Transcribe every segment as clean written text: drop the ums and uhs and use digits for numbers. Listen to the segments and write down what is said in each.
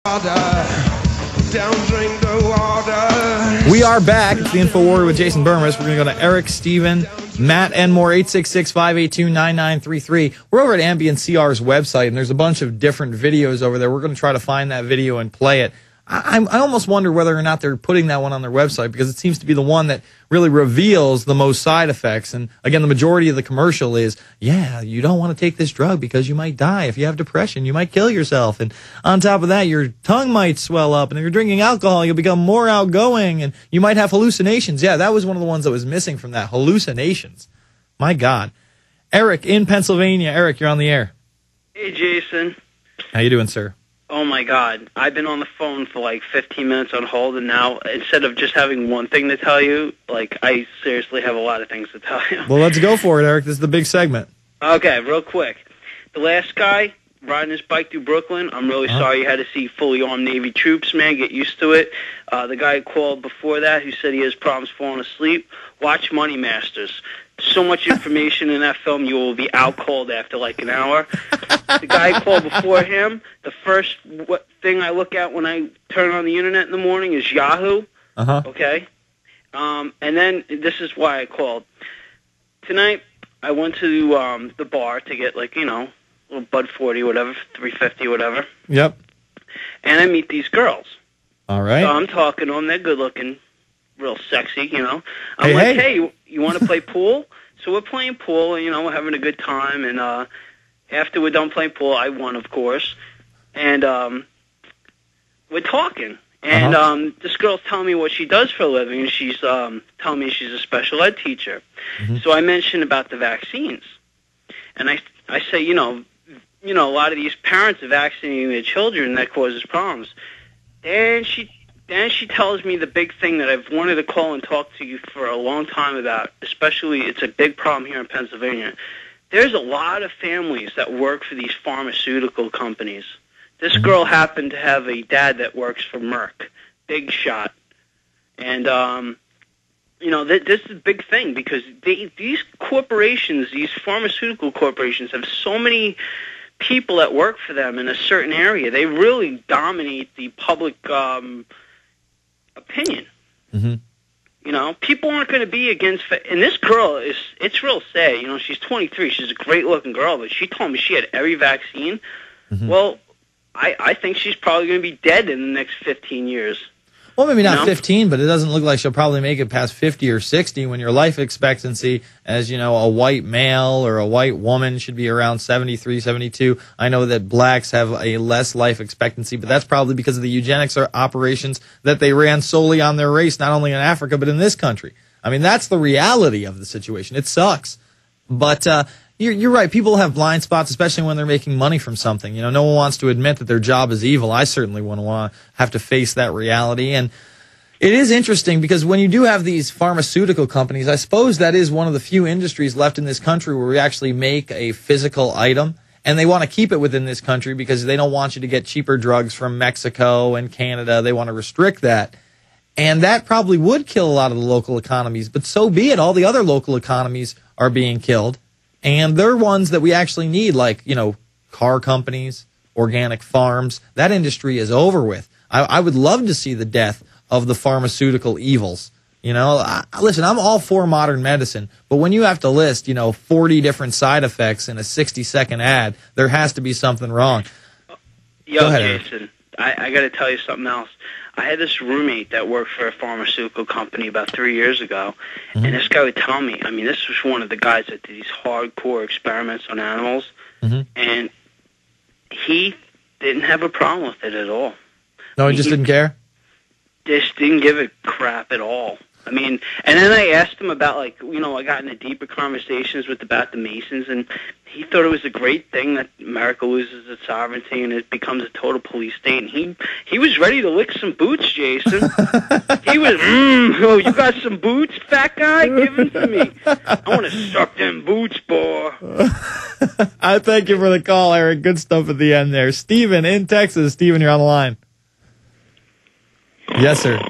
Don't drink the water. We are back. It's the Infowarrior with Jason Bermas. We're going to go to Eric, Steven, Matt, and more. 866-582-9933. We're over at Ambient CR's website, and there's a bunch of different videos over there. We're going to try to find that video and play it. I almost wonder whether or not they're putting that one on their website, because it seems to be the one that really reveals the most side effects. And again, the majority of the commercial is, yeah, you don't want to take this drug because you might die. If you have depression, you might kill yourself. And on top of that, your tongue might swell up. And if you're drinking alcohol, you'll become more outgoing and you might have hallucinations. Yeah, that was one of the ones that was missing from that, hallucinations. My God. Eric in Pennsylvania. Eric, you're on the air. Hey, Jason. How you doing, sir? Oh, my God. I've been on the phone for like 15 minutes on hold, and now instead of just having one thing to tell you, like, I seriously have a lot of things to tell you. Well, let's go for it, Eric. This is the big segment. Okay, real quick. The last guy riding his bike through Brooklyn, I'm really sorry you had to see fully armed Navy troops, man. Get used to it. The guy who called before that who said he has problems falling asleep, watch Money Masters. So much information in that film, you will be out cold after like an hour. The guy who called before him, the first thing I look at when I turn on the internet in the morning is Yahoo. Okay? And then this is why I called. Tonight, I went to the bar to get, like, you know, a little Bud 40, whatever, 350, whatever. Yep. And I meet these girls. All right. So I'm talking to them. They're good-looking, real sexy, you know. I'm like, hey, you want to play pool? So we're playing pool, and, you know, we're having a good time. And after we're done playing pool, I won, of course. And we're talking. And this girl's telling me what she does for a living, and she's telling me she's a special ed teacher. So I mentioned about the vaccines. And I say, you know, a lot of these parents are vaccinating their children, and that causes problems. Then she tells me the big thing that I've wanted to call and talk to you for a long time about, especially it's a big problem here in Pennsylvania. There's a lot of families that work for these pharmaceutical companies. This girl happened to have a dad that works for Merck, big shot. And, you know, this is a big thing because these corporations, these pharmaceutical corporations, have so many people that work for them in a certain area. They really dominate the public opinion. You know, people aren't going to be against, and this girl it's real sad. You know, she's 23. She's a great-looking girl, but she told me she had every vaccine. Well, I think she's probably going to be dead in the next 15 years. Well, maybe not 15, but it doesn't look like she'll probably make it past 50 or 60 when your life expectancy as, you know, a white male or a white woman should be around 73, 72. I know that blacks have a less life expectancy, but that's probably because of the eugenics operations that they ran solely on their race, not only in Africa, but in this country. I mean, that's the reality of the situation. It sucks. But you're right. People have blind spots, especially when they're making money from something. You know, no one wants to admit that their job is evil. I certainly wouldn't want to have to face that reality. And it is interesting because when you do have these pharmaceutical companies, I suppose that is one of the few industries left in this country where we actually make a physical item. And they want to keep it within this country because they don't want you to get cheaper drugs from Mexico and Canada. They want to restrict that. And that probably would kill a lot of the local economies. But so be it. All the other local economies are being killed. And they're ones that we actually need, like, you know, car companies, organic farms. That industry is over with. I would love to see the death of the pharmaceutical evils. You know, listen, I'm all for modern medicine, but when you have to list, you know, 40 different side effects in a 60-second ad, there has to be something wrong. Yo, Go ahead, Jason, I got to tell you something else. I had this roommate that worked for a pharmaceutical company about 3 years ago, and this guy would tell me, I mean, this was one of the guys that did these hardcore experiments on animals, and he didn't have a problem with it at all. No, he just didn't care? Just didn't give a crap at all. I mean, and then I asked him about, like, you know, I got into deeper conversations about the Masons, and he thought it was a great thing that America loses its sovereignty and it becomes a total police state. And he was ready to lick some boots, Jason. He was, oh, you got some boots, fat guy? Give them to me. I want to suck them boots, boy. I thank you for the call, Eric. Good stuff at the end there. Steven in Texas. Steven, you're on the line. Yes, sir.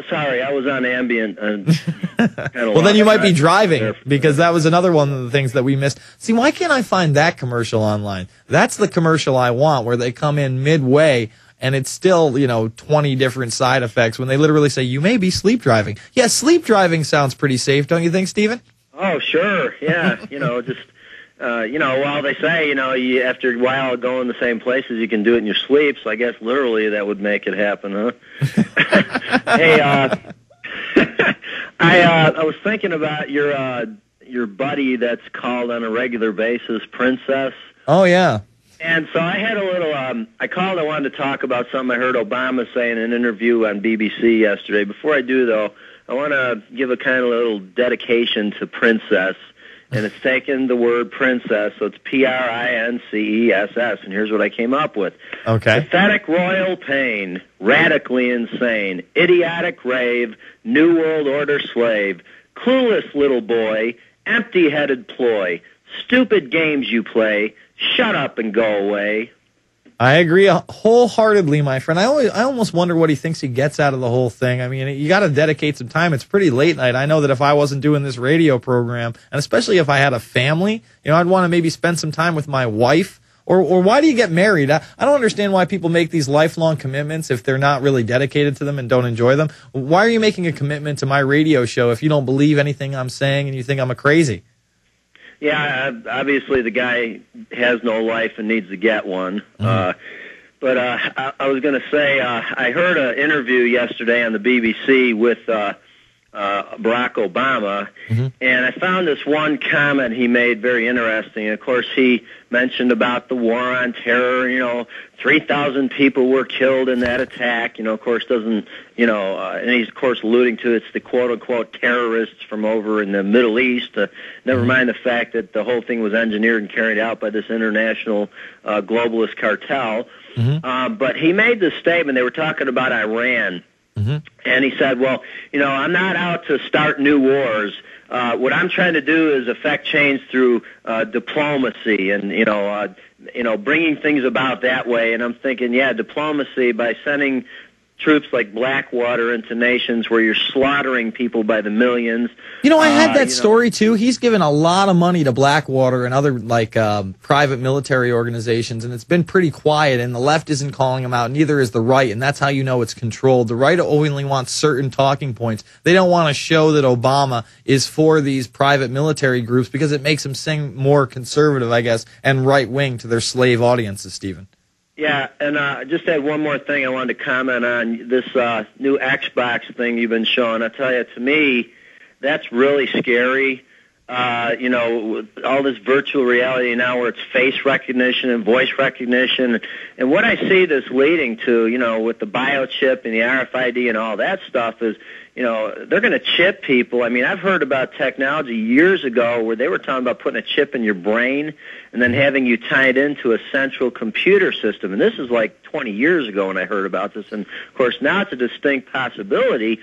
Sorry, I was on ambient. Well, then you might be driving, because that was another one of the things that we missed. See, why can't I find that commercial online? That's the commercial I want, where they come in midway and it's still, 20 different side effects when they literally say, you may be sleep driving. Yeah, sleep driving sounds pretty safe, don't you think, Stephen? Oh, sure. Yeah. While they say, you, after a while going the same places, you can do it in your sleep. So I guess literally that would make it happen, huh? Hey, I was thinking about your buddy that's called on a regular basis, Princess. Oh, yeah. And so I had a little, I called, I wanted to talk about something I heard Obama say in an interview on BBC yesterday. Before I do, though, I want to give a kind of little dedication to Princess. And it's taken the word princess, so it's Princess, and here's what I came up with. Okay. Pathetic royal pain, radically insane, idiotic rave, new world order slave, clueless little boy, empty-headed ploy, stupid games you play, shut up and go away. I agree wholeheartely, my friend. I almost wonder what he thinks he gets out of the whole thing. I mean, you got to dedicate some time. It's pretty late night. I know that if I wasn't doing this radio program, and especially if I had a family, I'd want to maybe spend some time with my wife. Or why do you get married? I don't understand why people make these lifelong commitments if they're not really dedicated to them and don't enjoy them. Why are you making a commitment to my radio show if you don't believe anything I'm saying and you think I'm a crazy? Yeah, obviously the guy has no life and needs to get one. But I was going to say, I heard an interview yesterday on the BBC with Barack Obama, and I found this one comment he made very interesting. Of course, he mentioned about the war on terror. 3,000 people were killed in that attack. Of course, and he's, of course, alluding to it's the quote-unquote terrorists from over in the Middle East. Never mind the fact that the whole thing was engineered and carried out by this international globalist cartel. But he made this statement. They were talking about Iran. And he said, well, I'm not out to start new wars. What I'm trying to do is affect change through diplomacy and, bringing things about that way. And I'm thinking, yeah, diplomacy by sending troops like Blackwater into nations where you're slaughtering people by the millions. I had that story too. He's given a lot of money to Blackwater and other private military organizations, and it's been pretty quiet, and the left isn't calling him out, neither is the right, and that's how you know it's controlled. The right only wants certain talking points. They don't want to show that Obama is for these private military groups because it makes him seem more conservative, I guess, and right-wing to their slave audiences, Stephen. Yeah, and I just had one more thing I wanted to comment on, this new Xbox thing you've been showing. I tell you, to me, that's really scary. All this virtual reality now where it's face recognition and voice recognition. And what I see this leading to, with the biochip and the RFID and all that stuff is, they're going to chip people. I mean, I've heard about technology years ago where they were talking about putting a chip in your brain and then having you tied into a central computer system. And this is like 20 years ago when I heard about this. And, of course, now it's a distinct possibility.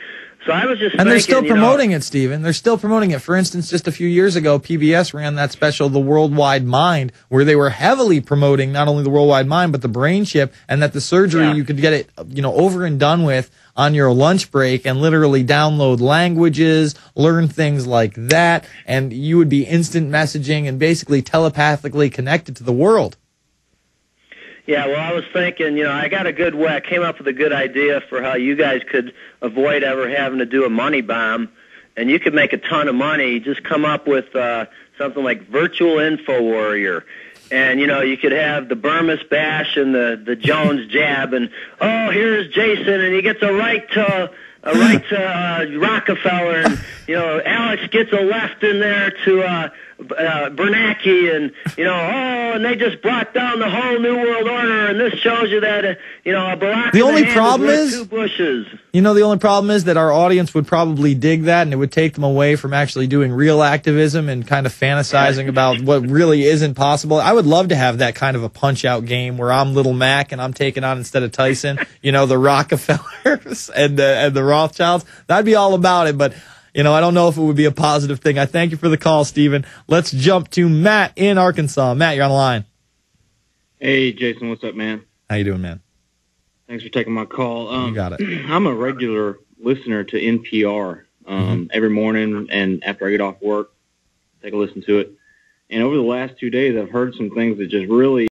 So I was just And they're still promoting it, Stephen. They're still promoting it. For instance, just a few years ago, PBS ran that special, The Worldwide Mind, where they were heavily promoting not only the worldwide mind, but the brain chip, and that the surgery, you could get it, over and done with on your lunch break and literally download languages, learn things like that, and you would be instant messaging and basically telepathically connected to the world. Yeah, well, I was thinking, I got a good way. I came up with a good idea for how you guys could avoid ever having to do a money bomb, and you could make a ton of money. Just come up with something like Virtual Infowarrior. And, you could have the Bermas bash and the Jones jab, and, here's Jason, and he gets a right to Rockefeller, and, Alex gets a left in there to Bernanke, and, and they just brought down the whole New World Order, and this shows you that, Barack the only problem is, two bushes. the only problem is that our audience would probably dig that, and it would take them away from actually doing real activism and kind of fantasizing about what really isn't possible. I would love to have that kind of a punch-out game where I'm Little Mac and I'm taking on, instead of Tyson, the Rockefellers and the Rothschilds. That'd be all about it, but I don't know if it would be a positive thing. I thank you for the call, Stephen. Let's jump to Matt in Arkansas. Matt, you're on the line. Hey, Jason, what's up, man? How you doing, man? Thanks for taking my call. You got it. I'm a regular listener to NPR every morning, and after I get off work, take a listen to it. And over the last 2 days, I've heard some things that just really